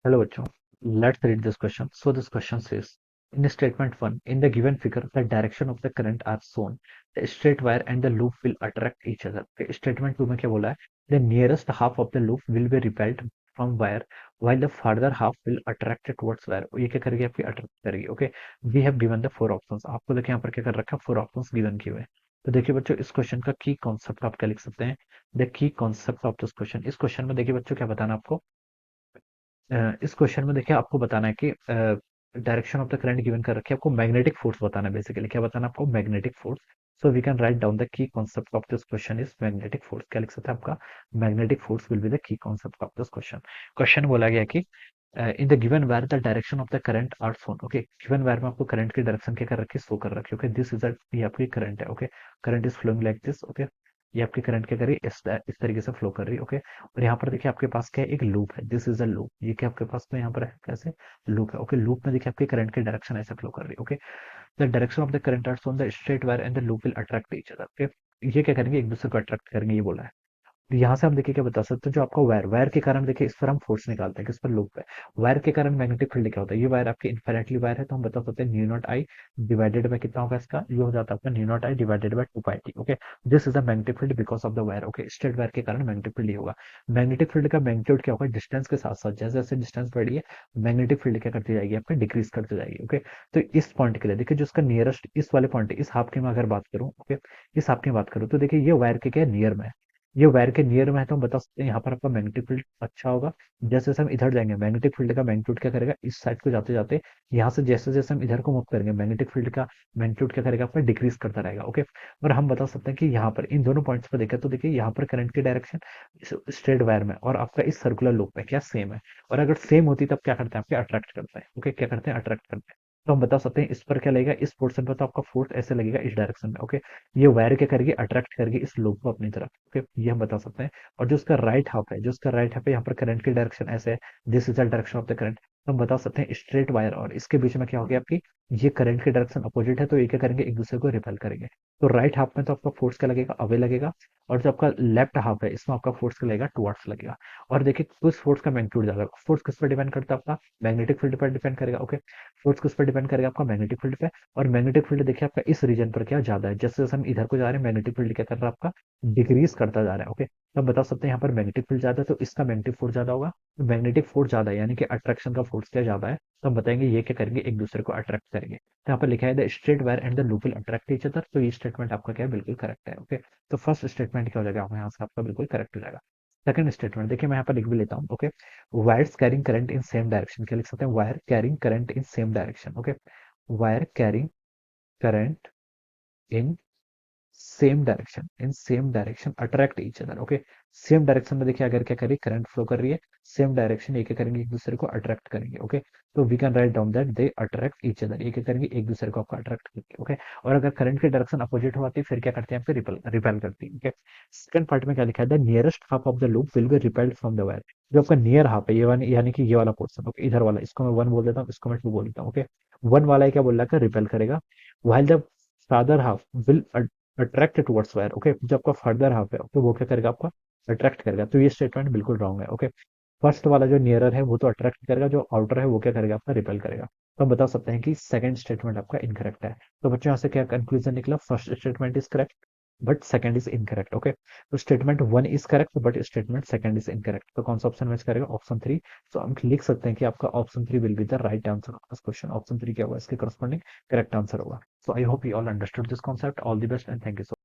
Hello, bachcho. Let's read this question. So this question says, in statement 1, in the given figure, the direction of the current are shown. The straight wire and the loop will attract each other. Okay, statement 2 में क्या बोला है? The nearest half of the loop will be repelled from wire, while the farther half will attract towards wire. ये क्या करेगी? आपकी attract करेगी. Okay, we have given the four options. आपको देखिए यहाँ पर क्या कर रखा है? फोर ऑप्शंस गिवन किए हुए हैं. तो देखिए बच्चों, इस क्वेश्चन का की कॉन्सेप्ट आप क्या लिख सकते हैं? The key concept of this question. इस क्वेश्चन में देखिए बच्चों, क्या बताना आपको? इस क्वेश्चन में देखिए आपको बताना है कि direction of the current given कर रखी है. आपको मैग्नेटिक फोर्स बताना है. बेसिकली क्या बताना है आपको? Magnetic force. So we can write down the key concept of this question is magnetic force. क्या लिख सकते हैं? आपका magnetic force will be the key concept of this question. Question बोला गया कि in the given wire the direction of the current are shown. Okay, given wire में आपको करंट की डायरेक्शन क्या कर रखी है? शो कर रखी है. ओके, दिस इज ये आपकी करंट है. Okay, current is flowing like this. Okay, ये आपकी करंट क्या कर रही है? इस तरीके से फ्लो कर रही है. ओके, और यहाँ पर देखिए आपके पास क्या है? एक लूप है. This is a loop. ये क्या आपके पास में यहाँ पर है? कैसे? लूप है. ओके, लूप में देखिए आपकी करंट की डायरेक्शन ऐसे फ्लो कर रही है. Okay, the direction of the current are on the straight wire and the loop will attract each other. Okay, ये क्या करेंगे? एक दूसरे को अट्रैक्ट करेंगे, ये बोला है. यहाँ से हम देखिए क्या बता सकते हैं? जो आपका वायर वायर के कारण देखिए, इस पर हम फोर्स निकालते हैं. किस पर? लूप पे. वायर के कारण मैग्नेटिक फील्ड क्या होता है? ये वायर आपकी इन्फिनिटली वायर है, तो हम बता सकते हैं new not I divided by कितना होगा इसका? ये हो जाता है आपका new not I divided by 2 pi T. Okay, this is the magnetic field because of the wire. Okay, straight wire के कारण मैग्नेटिक फील्ड ये होगा. मैग्नेटिक फील्ड का मैग्नीट्यूड क्या होगा? डिस्टेंस के साथ साथ जैसे जैसे डिस्टेंस बढ़ी है, मैग्नेटिक फील्ड क्या करती जाएगी? आपका डिक्रीज करती जाएगी. ओके, तो इस पॉइंट के लिए देखिए, जो इसका नियरेस्ट इस वाले पॉइंट है, इस हाफ की मैं अगर बात करूं, ओके, इस हाफ की बात करूं, तो देखिए ये वायर के क्या नियर में है. ये वायर के नियर में है, तो हम बता सकते हैं यहाँ पर आपका मैग्नेटिक फील्ड अच्छा होगा. जैसे जैसे हम इधर जाएंगे, मैग्नेटिक फील्ड का मैग्नीट्यूड क्या करेगा? इस साइड को जाते जाते यहाँ से जैसे जैसे हम इधर को मूव करेंगे, मैग्नेटिक फील्ड का मैग्नीट्यूड क्या करेगा? आपका डिक्रीज करता रहेगा. ओके, और हम बता सकते हैं कि यहाँ पर इन दोनों पॉइंट्स पर देखें, तो देखिए यहाँ पर करंट की डायरेक्शन स्ट्रेट वायर में और आपका इस सर्कुलर लूप में क्या सेम है. और अगर सेम होती तब क्या करते हैं? आपके अट्रैक्ट करते हैं. ओके, क्या करते हैं? अट्रैक्ट करते हैं. तो हम बता सकते हैं इस पर क्या लगेगा? इस पोर्शन पर तो आपका फोर्स ऐसे लगेगा इस डायरेक्शन में. ओके, ये वायर क्या करेगी? अट्रैक्ट करेगी इस लूप को अपनी तरफ. ओके, ये हम बता सकते हैं. और जो उसका राइट हाफ है, जो उसका राइट हाफ है, यहाँ पर करंट की डायरेक्शन ऐसे है. This is the direction of the current. तो हम बता सकते हैं स्ट्रेट वायर और इसके बीच में क्या होगी आपकी? ये करंट की डायरेक्शन अपोजिट है, तो ये क्या करेंगे? एक दूसरे को रिपेल करेंगे. तो राइट हाफ में तो आपका फोर्स क्या लगेगा? अवे लगेगा. और जो आपका लेफ्ट हाफ है, इसमें आपका फोर्स क्या लगेगा? टुवर्ड्स लगेगा. और देखिए कुछ फोर्स का मैग्नीट्यूड ज्यादा, फोर्स किस पर डिपेंड करता है? आपका मैग्नेटिक फील्ड पर डिपेंड करेगा. ओके, फोर्स किस पर डिपेंड करेगा? आपका मैग्नेटिक फील्ड पे. और मैग्नेटिक फील्ड देखिए आपका इस रीजन पर क्या ज्यादा है. जैसे जैसे हम इधर को जा रहे हैं, मैग्नेटिक फील्ड क्या कर रहा है? आपका डिक्रीज करता जा रहा है. ओके, तो हम बता सकते हैं यहाँ पर मैग्नेटिक फील्ड ज्यादा है, तो इसका मैग्नेटिक फोर्स ज्यादा होगा. तो मैग्नेटिक फोर्स ज्यादा है यानी कि अट्रैक्शन का फोर्स क्या ज्यादा है, तो हम बताएंगे ये क्या करेंगे? एक दूसरे को अट्रैक्ट करेंगे. तो यहाँ पर लिखा है the straight wire and the loop will attract each other. तो ये स्टेटमेंट आपका क्या है? बिल्कुल करेक्ट है. ओके, तो फर्स्ट स्टेटमेंट क्या हो जाएगा? यहाँ से आपका बिल्कुल करेक्ट हो जाएगा. सेकंड स्टेटमेंट देखिए, मैं यहाँ पर लिख भी लेता हूँ. Okay, wires carrying current in same direction. क्या लिख सकते हैं? Wire carrying current in same direction. Okay, wire carrying current in same direction attract each other. Okay, same direction में देखिए अगर क्या करिए? करंट फ्लो कर रही है, सेम डायरेक्शन ये क्या करेंगे? एक दूसरे को अट्रैक्ट करेंगे. ओके, तो we can write down that they attract each other. ये क्या करेंगे? एक दूसरे को आपका अट्रैक्ट करेंगे. ओके, और अगर करंट की डायरेक्शन अपोजिट होती है, फिर क्या करते हैं? आपके रिपेल रिपेल करती है. ओके, सेकंड पार्ट में क्या लिखा है? The nearest half of the loop will be repelled from the wire. जो आपका नियर हाफ है, ये वाला यानी कि ये वाला पोर्सन. ओके, इधर वाला, इसको मैं वन बोल देता हूँ, इसको मैं टू बोल देता हूँ. ओके, वन वाला क्या बोल रहा है? रिपेल करेगा. while the father half will attract towards wire. Okay, जो आपका फर्दर हाफ है, ओके, वो क्या करेगा? आपका अट्रैक्ट करेगा. तो ये स्टेटमेंट बिल्कुल रॉन्ग है. ओके, फर्स्ट वाला जो नियरर है वो तो अट्रैक्ट करेगा, जो आउटर है वो क्या करेगा? आपका रिपेल करेगा. तो हम बता सकते हैं कि सेकंड स्टेटमेंट आपका इनकरेक्ट है. तो बच्चों यहाँ से क्या कंक्लूजन निकला? First statement is correct but second is incorrect. Okay, तो statement one is correct but statement second is incorrect. तो कौन सा ऑप्शन मैच करेगा? Option three. तो हम लिख सकते हैं कि आपका option three will be the right answer of this question. Option three क्या होगा? इसके करस्पॉन्डिंग करेक्ट आंसर होगा. So I hope you all understood this concept. All the best and thank you so